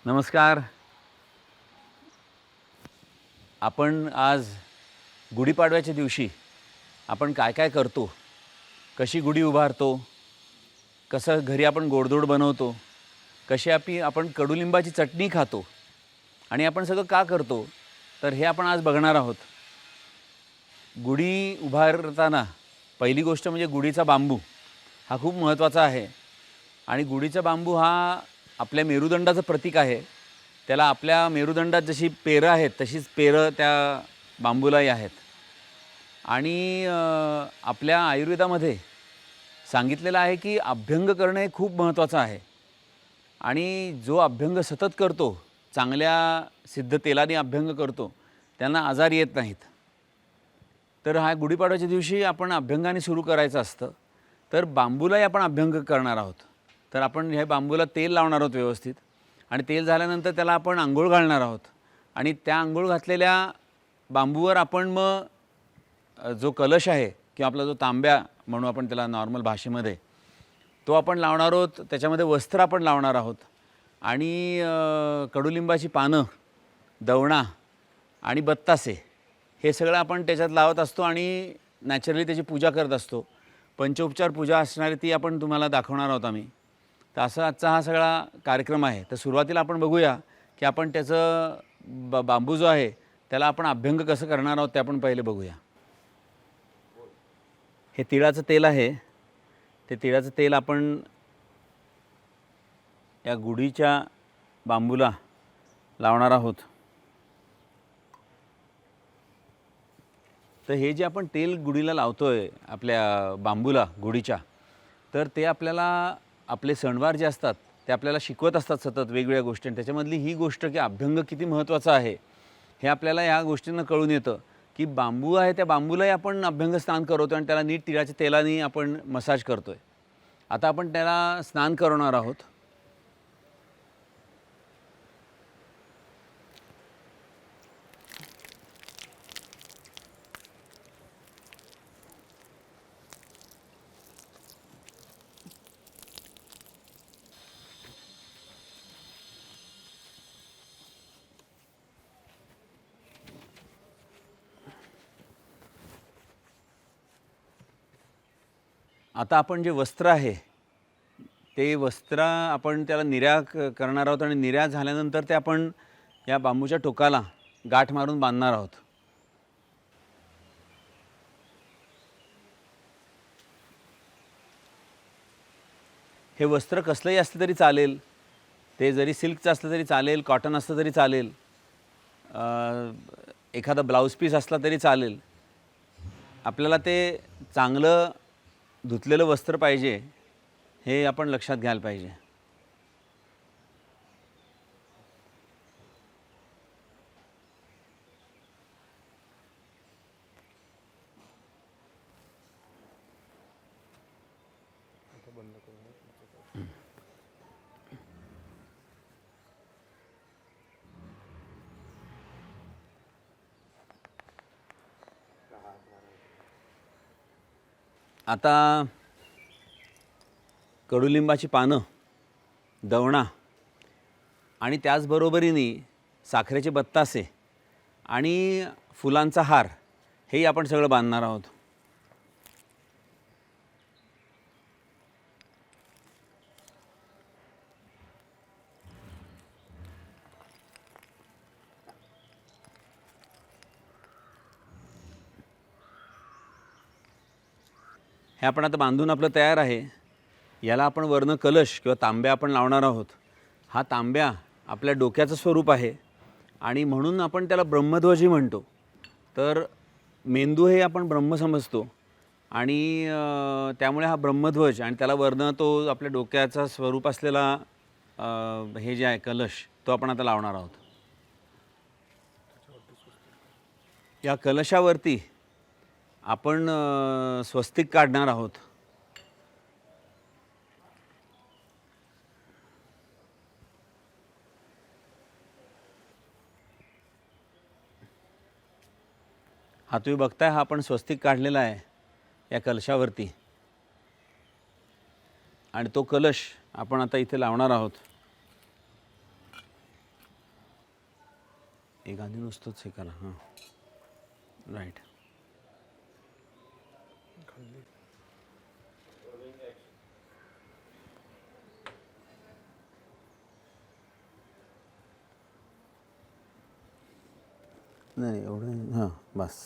नमस्कार. आपण आज गुढीपाडव्याच्या दिवशी आपण काय काय करतो, कशी गुढी उभारतो, कसं घरी आपण गोडधोड बनवतो, कशी आपण कडुलिंबाची चटणी खातो आणि आपण सगळं का करतो, तर हे आपण आज बघणार आहोत. गुढी उभारताना पहिली गोष्ट म्हणजे गुढीचा बांबू हा खूप महत्त्वाचा आहे. आणि गुढीचा बांबू हा आपल्या मेरुदंडाचं प्रतीक आहे. त्याला आपल्या मेरुदंडात जशी पेरं आहेत तशीच पेरं त्या बांबूलाही आहेत. आणि आपल्या आयुर्वेदामध्ये सांगितलेलं आहे की अभ्यंग करणे हे खूप महत्त्वाचं आहे. आणि जो अभ्यंग सतत करतो, चांगल्या सिद्ध तेलाने अभ्यंग करतो, त्यांना आजार येत नाहीत. तर हा गुढीपाडव्याच्या दिवशी आपण अभ्यंगाने सुरू करायचं असतं. तर बांबूलाही आपण अभ्यंग करणार आहोत. तर आपण ह्या बांबूला तेल लावणार आहोत व्यवस्थित, आणि तेल झाल्यानंतर त्याला आपण अंघोळ घालणार आहोत. आणि त्या अंघोळ घातलेल्या बांबूवर आपण मग जो कलश आहे किंवा आपला जो तांब्या म्हणू आपण त्याला नॉर्मल भाषेमध्ये, तो आपण लावणार आहोत. त्याच्यामध्ये वस्त्र आपण लावणार आहोत आणि कडुलिंबाची पानं, दवणा आणि बत्तासे हे सगळं आपण त्याच्यात लावत असतो आणि नॅचरली त्याची पूजा करत असतो. पंचोपचार पूजा असणारी ती आपण तुम्हाला दाखवणार आहोत आम्ही. तर असा आजचा हा सगळा कार्यक्रम आहे. तर सुरुवातीला आपण बघूया की आपण त्याचं बांबू जो आहे त्याला आपण अभ्यंग कसं करणार आहोत ते आपण पहिले बघूया. हे तिळाचं तेल आहे. ते तिळाचं तेल आपण या गुढीच्या बांबूला लावणार आहोत. तर हे जे आपण तेल गुढीला लावतोय आपल्या बांबूला गुढीच्या, तर ते आपल्याला आपले सणवार जे असतात ते आपल्याला शिकवत असतात सतत वेगवेगळ्या गोष्टी. त्याच्यामधली ही गोष्ट की अभ्यंग किती महत्त्वाचा आहे हे आपल्याला ह्या गोष्टींना कळून येतं की बांबू आहे त्या बांबूलाही आपण अभ्यंग स्नान करतो आणि त्याला नीट तिळाच्या तेलाने आपण मसाज करतोय. आता आपण त्याला स्नान करवणार आहोत. आता आपण जे वस्त्र आहे ते वस्त्र आपण त्याला निर्या करणार आहोत आणि निर्या झाल्यानंतर ते आपण या बांबूच्या टोकाला गाठ मारून बांधणार आहोत. हे वस्त्र कसलंही असलं तरी चालेल. ते जरी सिल्कचं असलं तरी चालेल, कॉटन असलं तरी चालेल, एखादा ब्लाऊज पीस असला तरी चालेल. आपल्याला ते चांगलं धुतलेलं वस्त्र पाहिजे हे आपण लक्षात घ्यायला पाहिजे. आता कडुलिंबाची पानं, दवणा आणि त्याचबरोबरीने साखरेचे बत्तासे आणि फुलांचा हार हेही आपण सगळं बांधणार आहोत. हे आपण आता बांधून आपलं तयार आहे. याला आपण वर्ण कलश किंवा तांब्या आपण लावणार आहोत. हा तांब्या आपल्या डोक्याचं स्वरूप आहे आणि म्हणून आपण त्याला ब्रह्मध्वजही म्हणतो. तर मेंदू हे आपण ब्रह्म समजतो आणि त्यामुळे हा ब्रह्मध्वज आणि त्याला वर्ण तो आपल्या डोक्याचा स्वरूप असलेला हे जे आहे कलश तो आपण आता लावणार आहोत. या कलशावरती आपण स्वस्तिक काढणार आहोत. हा तुम्ही बघताय हा आपण स्वस्तिक काढलेला आहे या कलशावरती आणि तो कलश आपण आता इथे लावणार आहोत. एक आधी नुसतंच हे करा. हां राईट. नाही एवढं हां बस.